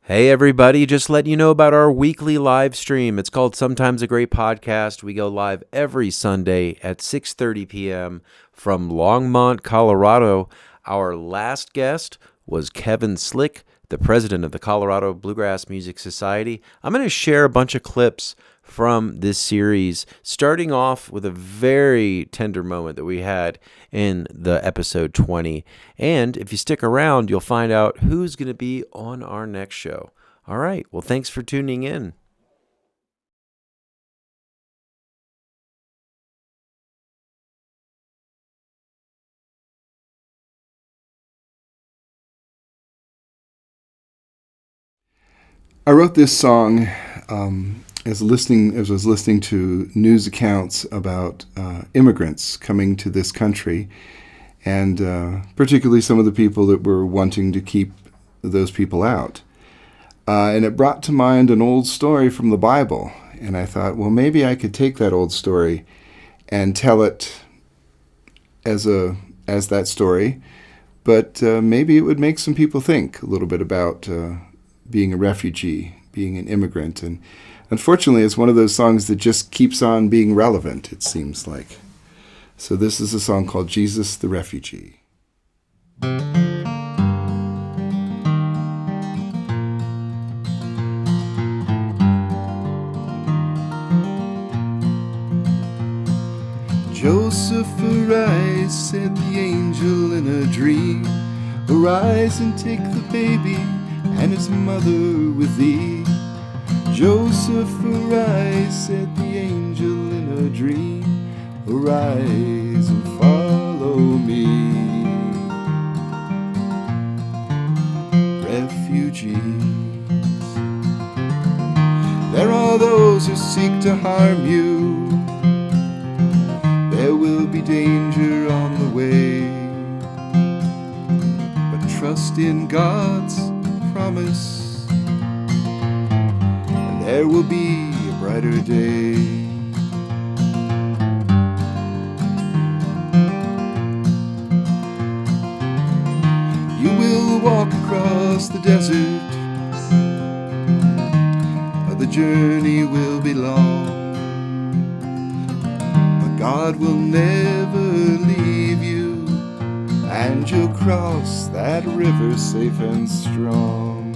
Hey everybody, just letting you know about our weekly live stream. It's called Sometimes a Great Podcast. We go live every Sunday at 6:30 p.m. from Longmont, Colorado. Our last guest was Kevin Slick, the president of the Colorado Bluegrass Music Society. I'm going to share a bunch of clips from this series, starting off with a very tender moment that we had in the episode 20. And if you stick around, you'll find out who's going to be on our next show. All right. Well, thanks for tuning in. I wrote this song as I was listening to news accounts about immigrants coming to this country, and particularly some of the people that were wanting to keep those people out. And it brought to mind an old story from the Bible, and I thought, well, maybe I could take that old story and tell it as that story, but maybe it would make some people think a little bit about being a refugee, being an immigrant. And unfortunately, it's one of those songs that just keeps on being relevant, it seems like. So this is a song called Jesus the Refugee. Joseph, arise, said the angel in a dream. Arise and take the baby and his mother with thee. Joseph, arise, said the angel in a dream. Arise and follow me. Refugees. There are those who seek to harm you. There will be danger on the way, but trust in God's promise, and there will be a brighter day. You will walk across the desert, but the journey will be long. God will never leave you, and you'll cross that river safe and strong.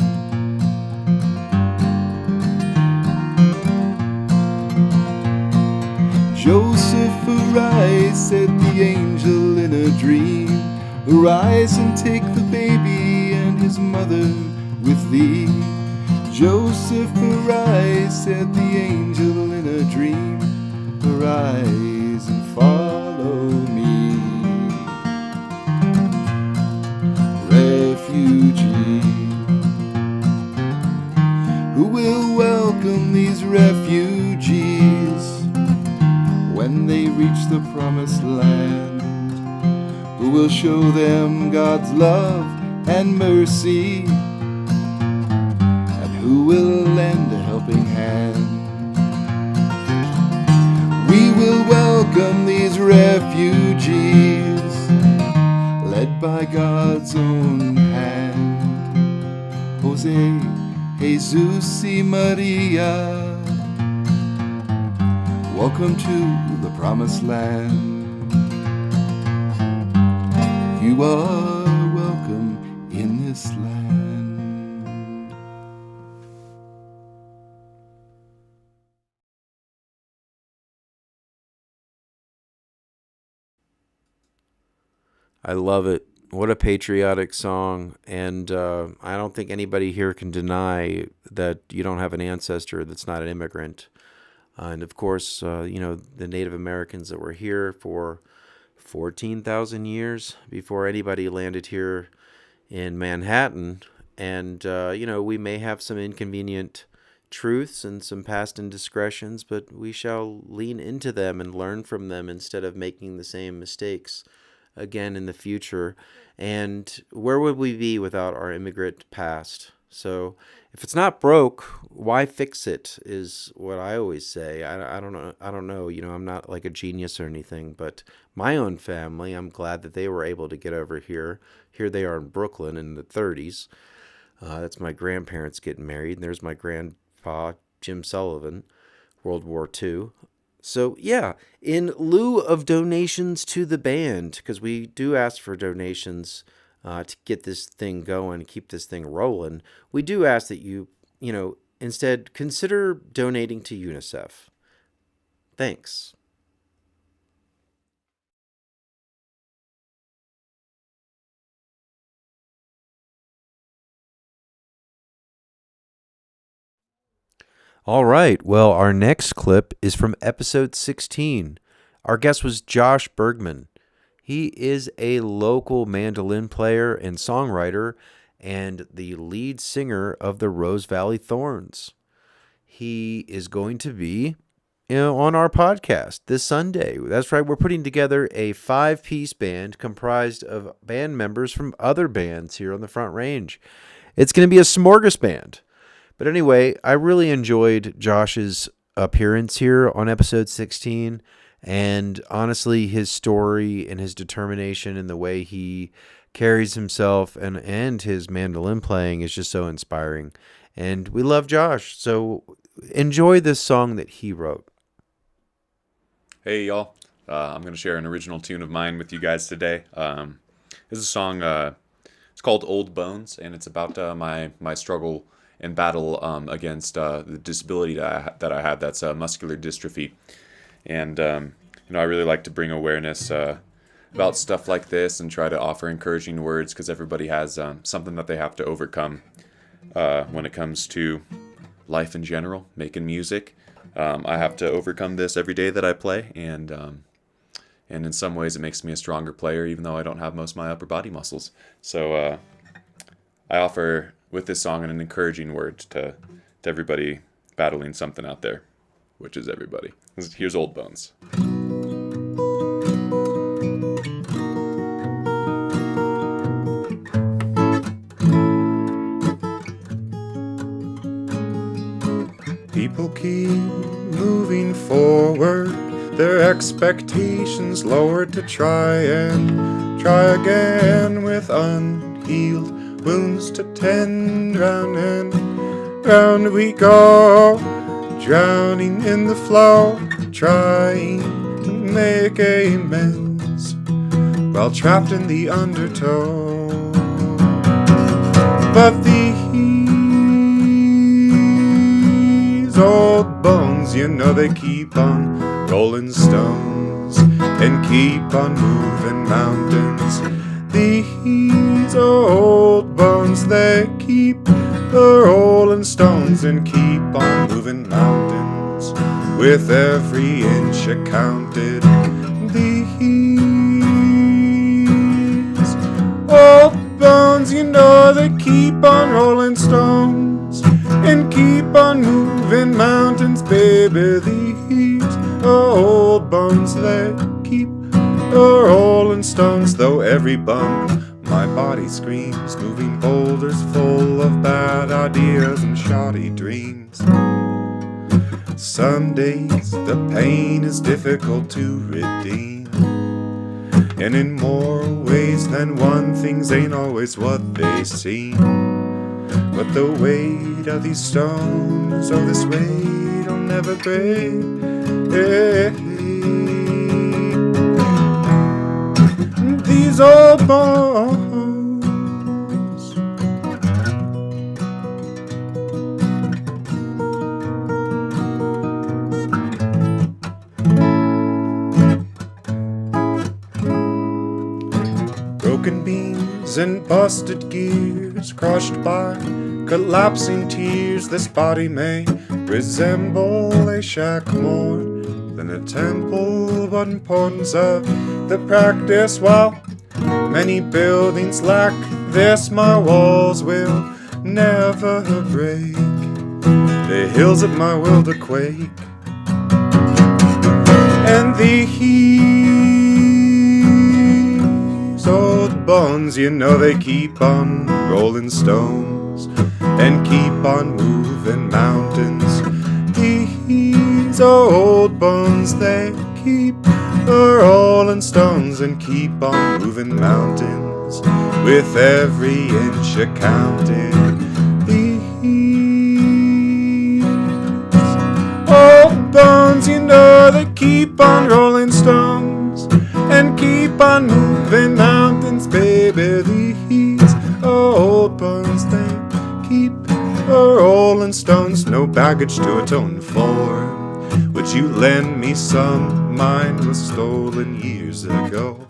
Joseph, arise, said the angel in a dream. Arise and take the baby and his mother with thee. Joseph, arise, said the angel in a dream. Arise and follow me. Refugee. Who will welcome these refugees when they reach the promised land? Who will show them God's love and mercy? And who will lend a helping hand? We will welcome these refugees, led by God's own hand. Jose, Jesus y Maria, welcome to the promised land. You are welcome in this land. I love it. What a patriotic song. And I don't think anybody here can deny that you don't have an ancestor that's not an immigrant. And of course, the Native Americans that were here for 14,000 years before anybody landed here in Manhattan. And, we may have some inconvenient truths and some past indiscretions, but we shall lean into them and learn from them instead of making the same mistakes again in the future. And where would we be without our immigrant past? So if it's not broke, why fix it is what I always say. I don't know. I don't know. I'm not like a genius or anything, but my own family, I'm glad that they were able to get over here. Here they are in Brooklyn in the 30s. That's my grandparents getting married, and there's my grandpa, Jim Sullivan, World War II. So, yeah, in lieu of donations to the band, because we do ask for donations to get this thing going, keep this thing rolling, we do ask that you instead consider donating to UNICEF. Thanks. All right. Well, our next clip is from episode 16. Our guest was Josh Bergmann. He is a local mandolin player and songwriter and the lead singer of the Rose Valley Thorns. He is going to be on our podcast this Sunday. That's right. We're putting together a 5-piece band comprised of band members from other bands here on the Front Range. It's going to be a smorgasbord. But anyway, I really enjoyed Josh's appearance here on episode 16. And honestly, his story and his determination and the way he carries himself and his mandolin playing is just so inspiring. And we love Josh. So enjoy this song that he wrote. Hey, y'all. I'm going to share an original tune of mine with you guys today. This is a song, it's called Old Bones, and it's about my struggle and battle against the disability that I have, that's muscular dystrophy. And, I really like to bring awareness about stuff like this and try to offer encouraging words, because everybody has something that they have to overcome when it comes to life in general, making music. I have to overcome this every day that I play, and in some ways it makes me a stronger player, even though I don't have most of my upper body muscles. So I offer with this song an encouraging word to everybody battling something out there, which is everybody. Here's Old Bones. People keep moving forward, their expectations lowered to try again with unhealed wounds to tend. Round and round we go, drowning in the flow, trying to make amends while trapped in the undertow. But these old bones, they keep on rolling stones and keep on moving mountains. These old bones, they keep rolling stones and keep on moving mountains with every inch accounted. These old bones, they keep on rolling stones and keep on moving mountains, baby. These old bones, they keep rolling stones, though every bump my body screams, moving boulders full of bad ideas and shoddy dreams. Some days the pain is difficult to redeem, and in more ways than one, things ain't always what they seem. But the weight of these stones, oh, this weight will never break. These old bones, broken beams and busted gears, crushed by collapsing tears. This body may resemble a shack more than a temple, but importance of the practice, while many buildings lack this, my walls will never break, the hills of my will to quake. And these old bones, they keep on rolling stones and keep on moving mountains. These old bones, they keep rolling stones and keep on moving mountains with every inch accounted. keep on rolling stones and keep on moving mountains, baby. These old bones, they keep rolling stones. No baggage to atone for. Would you lend me some? Mine was stolen years ago.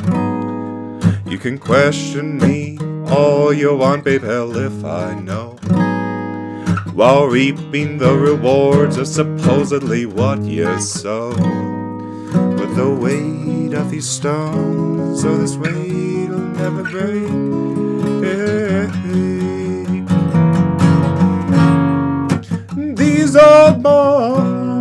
You can question me all you want, babe, hell if I know. While reaping the rewards of supposedly what you sow. With the weight of these stones, oh, this weight will never break. These old bones.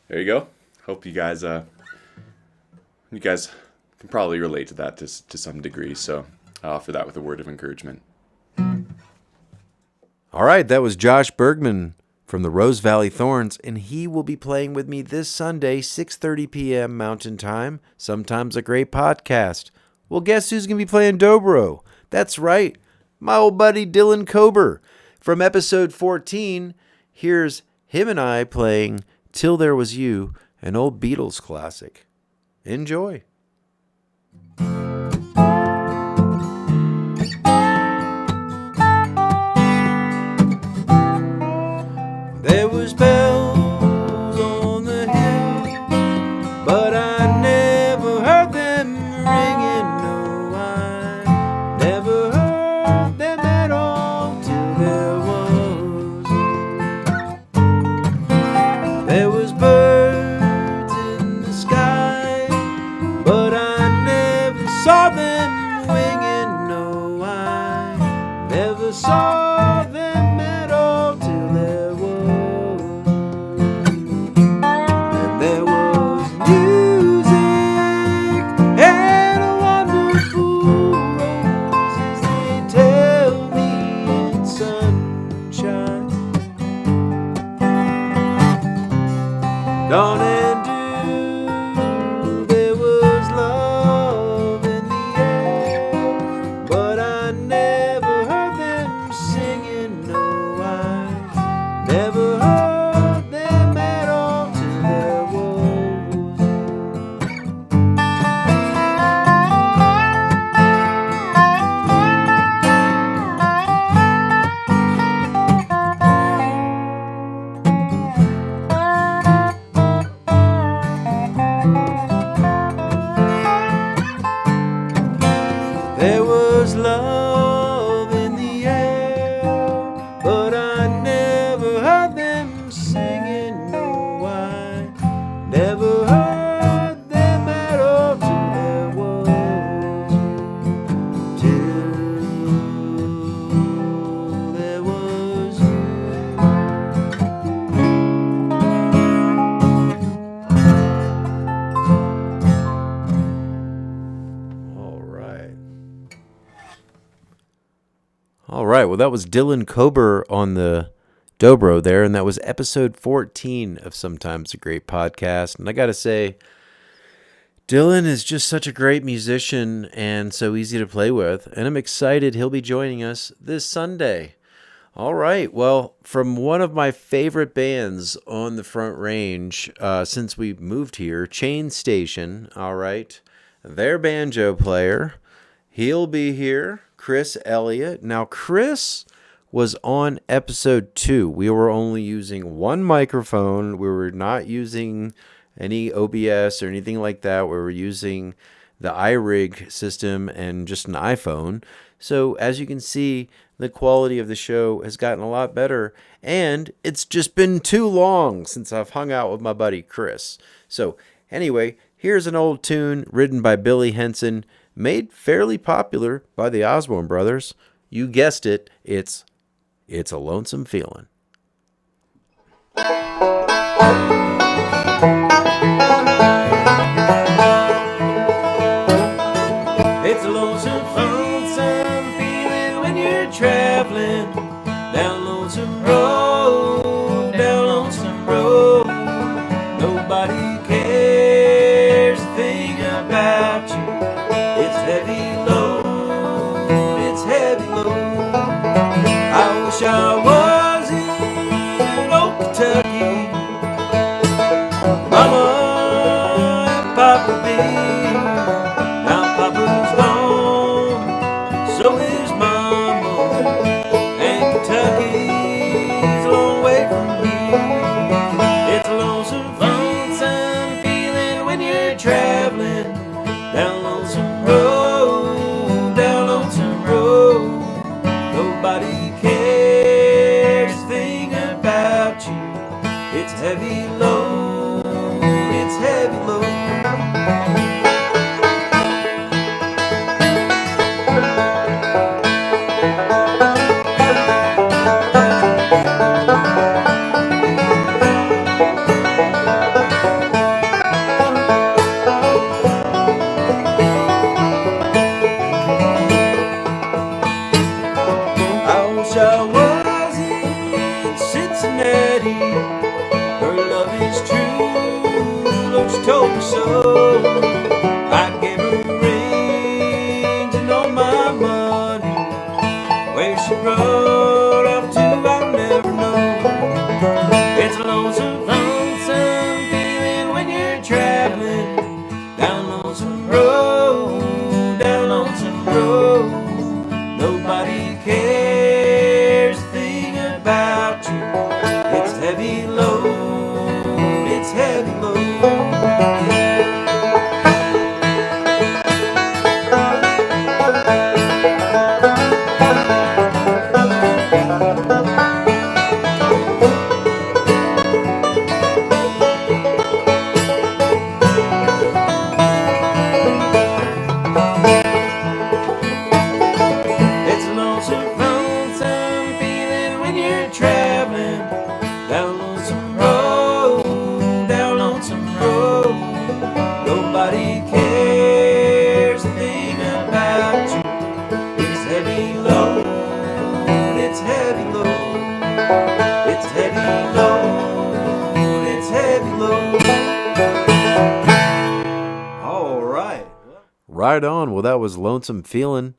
There you go. Hope you guys can probably relate to that to some degree. So I'll offer that with a word of encouragement. All right, that was Josh Bergmann from the Rose Valley Thorns, and he will be playing with me this Sunday, 6:30 p.m. Mountain Time, Sometimes a Great Podcast. Well, guess who's going to be playing dobro? That's right, my old buddy Dylan Kober. From episode 14, here's him and I playing Till There Was You, an old Beatles classic. Enjoy. There was bells on the hill, but I never heard them ringing. No, I never heard them at all till there was birds in the sky, but I never saw them winging. No, I never saw them at all till there was. And there was music and wonderful roses, they tell me in sunshine. Dawn and dew, there was love in the air, but I never heard them singing. No, I never heard them at all till there was. There was love in the air, but I never heard them singing. No, I never heard them at all till there was. Till there was you. All right. All right, well, that was Dylan Kober on the dobro there, and that was episode 14 of Sometimes a Great Podcast. And I got to say, Dylan is just such a great musician and so easy to play with, and I'm excited he'll be joining us this Sunday. All right, well, from one of my favorite bands on the Front Range since we moved here, Chain Station, all right, their banjo player, he'll be here, Chris Elliott. Now, Chris was on episode 2. We were only using one microphone. We were not using any OBS or anything like that. We were using the iRig system and just an iPhone. So as you can see, the quality of the show has gotten a lot better, and it's just been too long since I've hung out with my buddy Chris. So anyway, here's an old tune written by Billy Hensen, made fairly popular by the Osborne brothers. You guessed it, it's a Lonesome Feeling. heavy load, it's heavy load. I wish I was in Cincinnati. Her love is true, Lord, she told me so. I gave her rings and all my money. Where she rode off to, I'll never know. It's a lonesome, lonesome feeling when you're traveling down Lonesome Road, down Lonesome Road. Nobody cares a thing about you. It's heavy load, it's heavy load. It's a lonesome, lonesome feeling when you're traveling down Lonesome Road, down Lonesome Road. Nobody cares a thing about you. It's heavy load, it's heavy load. It's heavy load, it's heavy load. All right. Right on. Well, that was Lonesome Feelin'.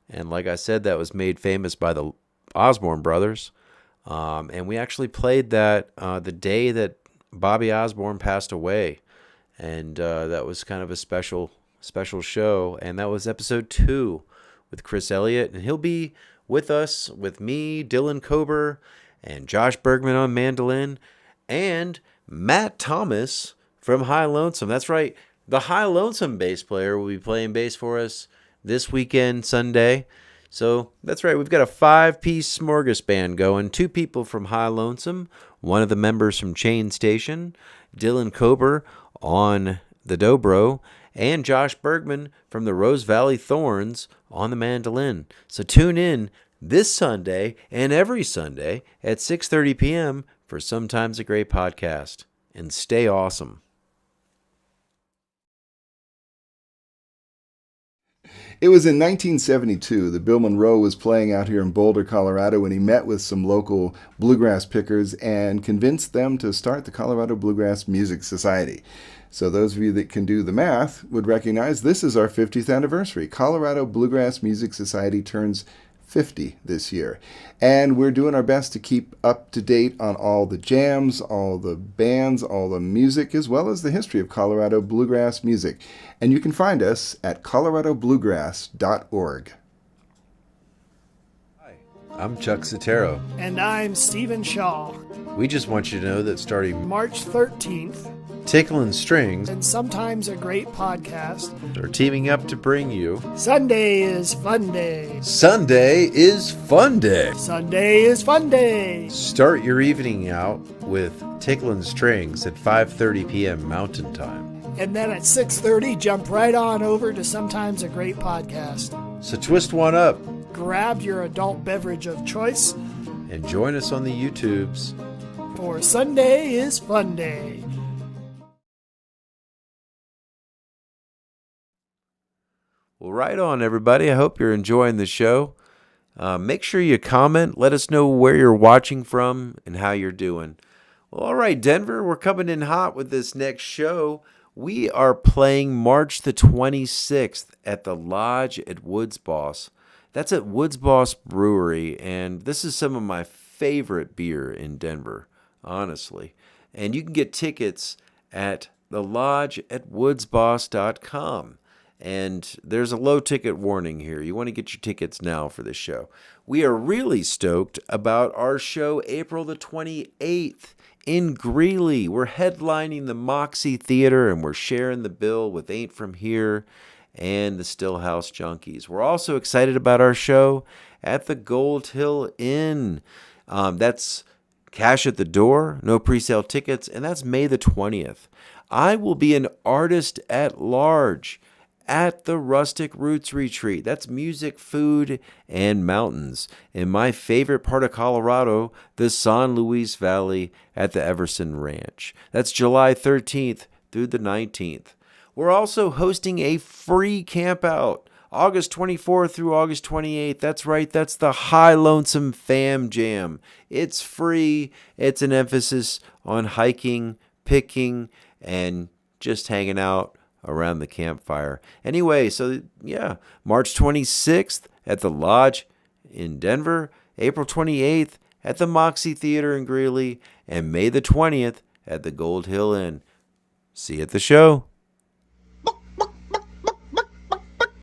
And like I said, that was made famous by the Osborne brothers. And we actually played that the day that Bobby Osborne passed away. And that was kind of a special show. And that was episode 2 with Chris Elliott. And he'll be with us, with me, Dylan Kober, and Josh Bergmann on mandolin, and Matt Thomas from High Lonesome. That's right. The High Lonesome bass player will be playing bass for us this weekend, Sunday. So that's right, we've got a 5-piece smorgasbord going. 2 people from High Lonesome, one of the members from Chain Station, Dylan Kober on the dobro, and Josh Bergmann from the Rose Valley Thorns on the mandolin. So tune in this Sunday and every Sunday at 6:30 p.m. for Sometimes a Great Podcast. And stay awesome. It was in 1972 that Bill Monroe was playing out here in Boulder, Colorado, when he met with some local bluegrass pickers and convinced them to start the Colorado Bluegrass Music Society. So those of you that can do the math would recognize this is our 50th anniversary. Colorado Bluegrass Music Society turns 50 this year. And we're doing our best to keep up to date on all the jams, all the bands, all the music, as well as the history of Colorado bluegrass music. And you can find us at coloradobluegrass.org. Hi, I'm Chuck Sitero. And I'm Stephen Shaw. We just want you to know that starting March 13th, Ticklin' Strings and sometimes a great podcast, are teaming up to bring you Sunday is Fun Day. Sunday is Fun Day. Sunday is Fun Day. Start your evening out with Ticklin' Strings at 5:30 p.m. Mountain Time. And then at 6:30, jump right on over to Sometimes a Great Podcast. So twist one up Grab your adult beverage of choice and join us on the YouTubes. for Sunday is Fun Day. Well, right on, everybody. I hope you're enjoying the show. Make sure you comment. Let us know where you're watching from and how you're doing. Well, all right, Denver, we're coming in hot with this next show. We are playing March the 26th at the Lodge at Woods Boss. That's at Woods Boss Brewery, and this is some of my favorite beer in Denver, honestly. And you can get tickets at thelodgeatwoodsboss.com. And there's a low ticket warning here. You want to get your tickets now for this show. We are really stoked about our show April the 28th in Greeley. We're headlining the Moxie Theater, and we're sharing the bill with Ain't From Here and the Stillhouse Junkies. We're also excited about our show at the Gold Hill Inn. That's Cash at the door, no pre-sale tickets, and that's May the 20th. I will be an artist at large at the Rustic Roots Retreat. That's music, food, and mountains in my favorite part of Colorado, the San Luis Valley at the Everson Ranch. That's July 13th through the 19th. We're also hosting a free camp out August 24th through August 28th. That's right, that's the High Lonesome Fam Jam. It's free. It's an emphasis on hiking, picking, and just hanging out around the campfire. Anyway, so yeah, March 26th at the Lodge in Denver, April 28th at the Moxie Theater in Greeley, and May the 20th at the Gold Hill Inn. See you at the show.